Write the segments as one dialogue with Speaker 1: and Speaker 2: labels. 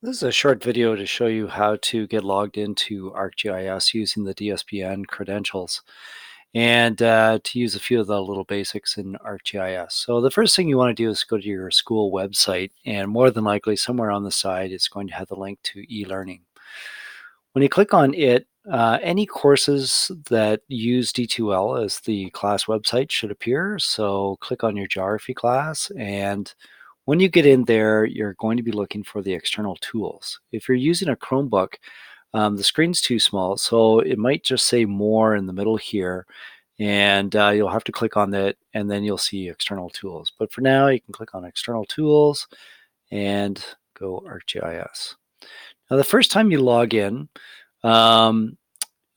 Speaker 1: This is a short video to show you how to get logged into ArcGIS using the DSBN credentials and to use a few of the little basics in ArcGIS. So the first thing you want to do is go to your school website, and more than likely somewhere on the side it's going to have the link to e-learning. When you click on it, any courses that use D2L as the class website should appear. So click on your geography class, and when you get in there, you're going to be looking for the external tools. If you're using a Chromebook, the screen's too small, so it might just say more in the middle here, and you'll have to click on that, and then you'll see external tools. But for now, you can click on external tools and go ArcGIS. Now, the first time you log in, um,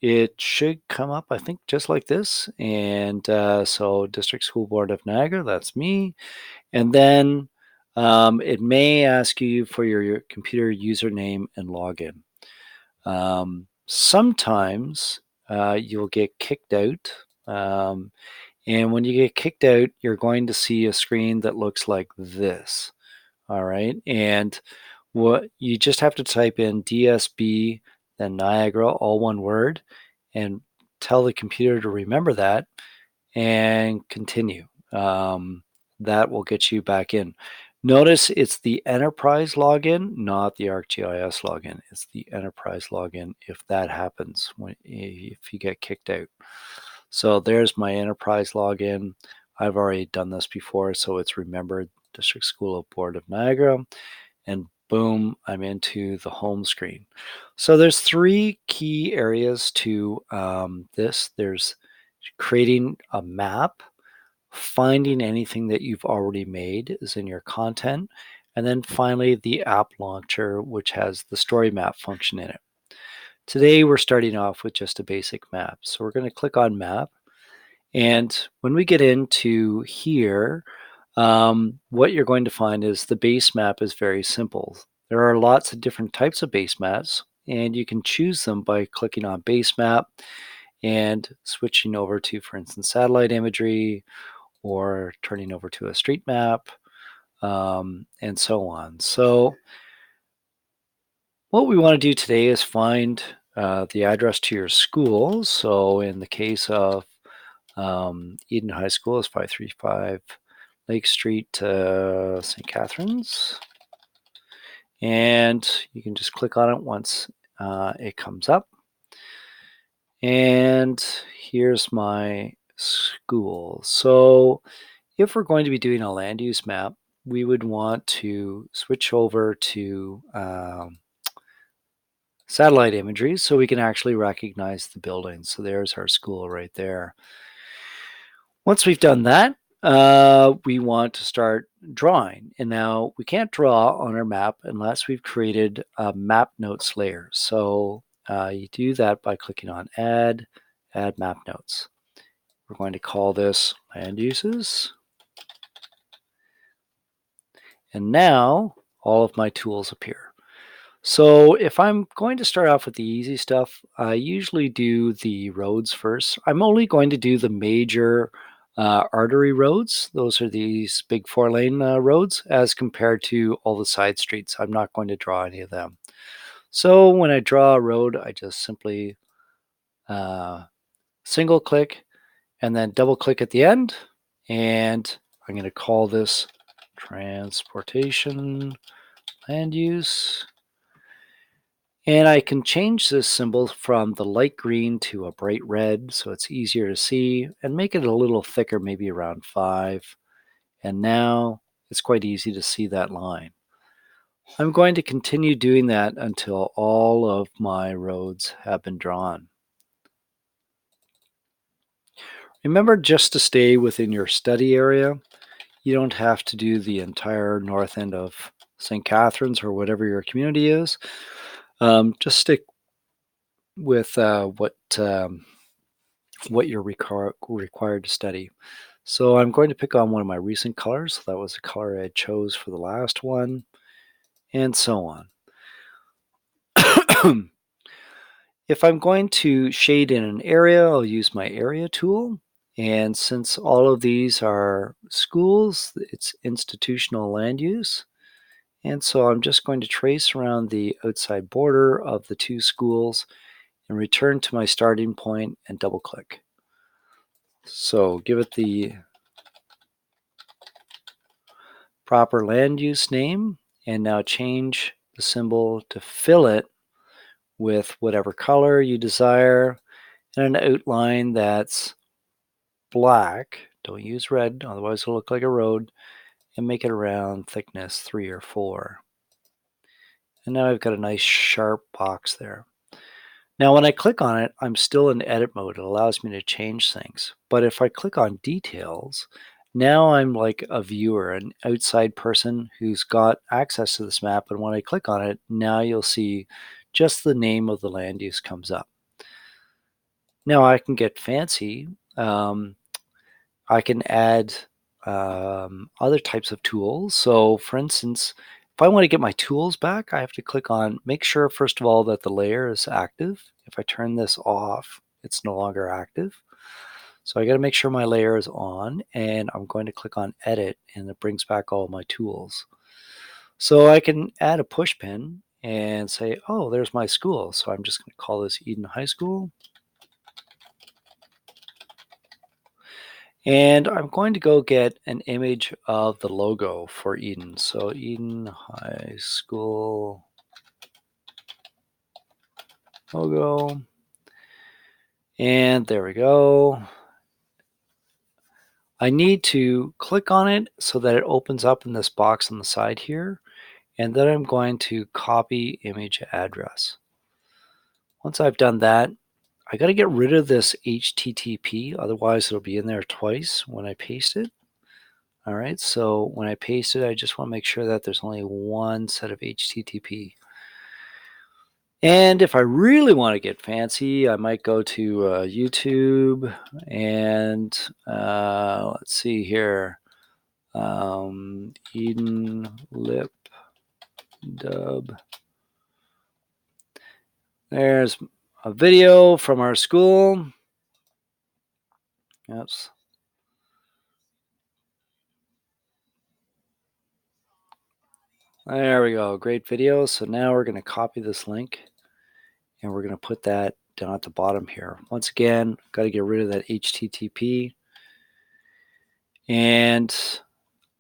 Speaker 1: it should come up, I think, just like this. And so District School Board of Niagara, that's me. And then it may ask you for your computer username and login. Sometimes you'll get kicked out. And when you get kicked out, you're going to see a screen that looks like this. All right. And what you just have to type in DSB, then Niagara, all one word, and tell the computer to remember that and continue. That will get you back in. Notice it's the enterprise login, not the ArcGIS login. It's the enterprise login if that happens, if you get kicked out. So there's my enterprise login. I've already done this before, so it's remembered District School Board of Niagara, and boom, I'm into the home screen. So there's three key areas to this. There's creating a map, finding anything that you've already made is in your content, and then finally the app launcher, which has the story map function in it. Today we're starting off with just a basic map. So we're going to click on map, and when we get into here, what you're going to find is the base map is very simple. There are lots of different types of base maps, and you can choose them by clicking on base map and switching over to, for instance, satellite imagery, or turning over to a street map, and so on. So what we want to do today is find the address to your school. So in the case of Eden High School is 535 Lake Street, St. Catharines. And you can just click on it once it comes up. And here's my school. So if we're going to be doing a land use map, we would want to switch over to satellite imagery so we can actually recognize the building. So there's our school right there. Once we've done that, we want to start drawing. And now we can't draw on our map unless we've created a map notes layer. So you do that by clicking on Add Map Notes. We're going to call this Land Uses. And now all of my tools appear. So if I'm going to start off with the easy stuff, I usually do the roads first. I'm only going to do the major artery roads. Those are these big 4-lane roads as compared to all the side streets. I'm not going to draw any of them. So when I draw a road, I just simply single click and then double click at the end. And I'm going to call this transportation land use. And I can change this symbol from the light green to a bright red so it's easier to see, and make it a little thicker, maybe around 5. And now it's quite easy to see that line. I'm going to continue doing that until all of my roads have been drawn. Remember just to stay within your study area. You don't have to do the entire north end of St. Catharines or whatever your community is. Just stick with what you're required to study. So I'm going to pick on one of my recent colors. So that was the color I chose for the last one, and so on. If I'm going to shade in an area, I'll use my area tool. And since all of these are schools, it's institutional land use. And so I'm just going to trace around the outside border of the two schools and return to my starting point and double click. So give it the proper land use name and now change the symbol to fill it with whatever color you desire and an outline that's black. Don't use red, otherwise it'll look like a road, and make it around thickness 3 or 4. And now I've got a nice sharp box there. Now when I click on it, I'm still in edit mode. It allows me to change things. But if I click on details, now I'm like a viewer, an outside person who's got access to this map. And when I click on it, now you'll see just the name of the land use comes up. Now I can get fancy. I can add other types of tools. So for instance, if I want to get my tools back, I have to click on, make sure first of all that the layer is active. If I turn this off, it's no longer active. So I got to make sure my layer is on, and I'm going to click on edit, and it brings back all my tools. So I can add a push pin and say, oh, there's my school. So I'm just going to call this Eden High School. And I'm going to go get an image of the logo for Eden. So Eden High School logo. And there we go. I need to click on it so that it opens up in this box on the side here. And then I'm going to copy image address. Once I've done that, I got to get rid of this HTTP, otherwise it'll be in there twice when I paste it. All right, so when I paste it, I just want to make sure that there's only one set of HTTP. And if I really want to get fancy, I might go to YouTube and let's see here, Eden Lip Dub. There's a video from our school. Oops. There we go, great video. So now we're going to copy this link and we're going to put that down at the bottom here. Once again, got to get rid of that HTTP. And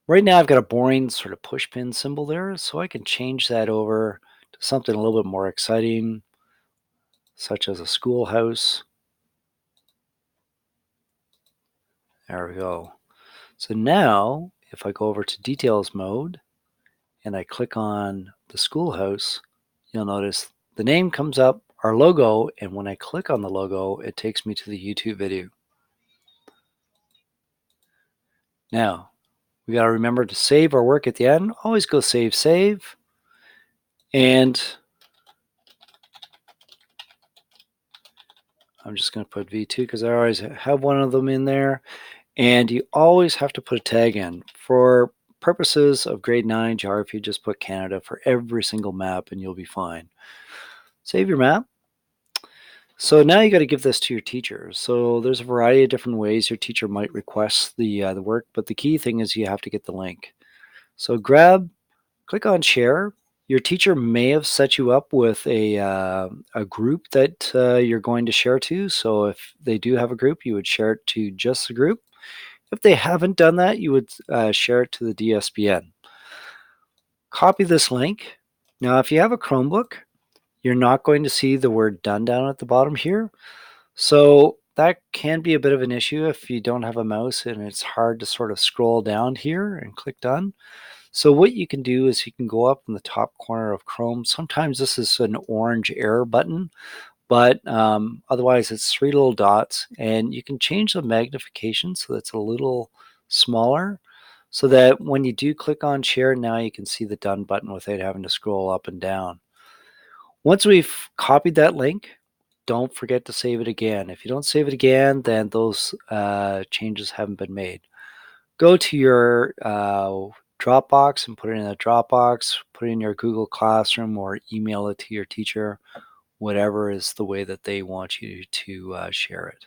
Speaker 1: right now I've got a boring sort of push pin symbol there, so I can change that over to something a little bit more exciting, such as a schoolhouse. There we go. So now if I go over to details mode and I click on the schoolhouse, you'll notice the name comes up, our logo, and when I click on the logo, it takes me to the YouTube video. Now, we got to remember to save our work at the end. Always go save, save. And I'm just going to put V2 because I always have one of them in there. And you always have to put a tag in. For purposes of grade 9 geography, just put Canada for every single map and you'll be fine. Save your map. So now you got to give this to your teacher. So there's a variety of different ways your teacher might request the work, but the key thing is you have to get the link. So click on share. Your teacher may have set you up with a group that you're going to share to. So if they do have a group, you would share it to just the group. If they haven't done that, you would share it to the DSBN. Copy this link. Now, if you have a Chromebook, you're not going to see the word done down at the bottom here. So that can be a bit of an issue if you don't have a mouse and it's hard to sort of scroll down here and click done. So what you can do is you can go up in the top corner of Chrome. Sometimes this is an orange error button, but otherwise it's 3 little dots, and you can change the magnification so that's a little smaller so that when you do click on share, now you can see the done button without having to scroll up and down. Once we've copied that link, don't forget to save it again. If you don't save it again, then those changes haven't been made. Go to your Dropbox and put it in a Dropbox, put it in your Google Classroom, or email it to your teacher, whatever is the way that they want you to share it.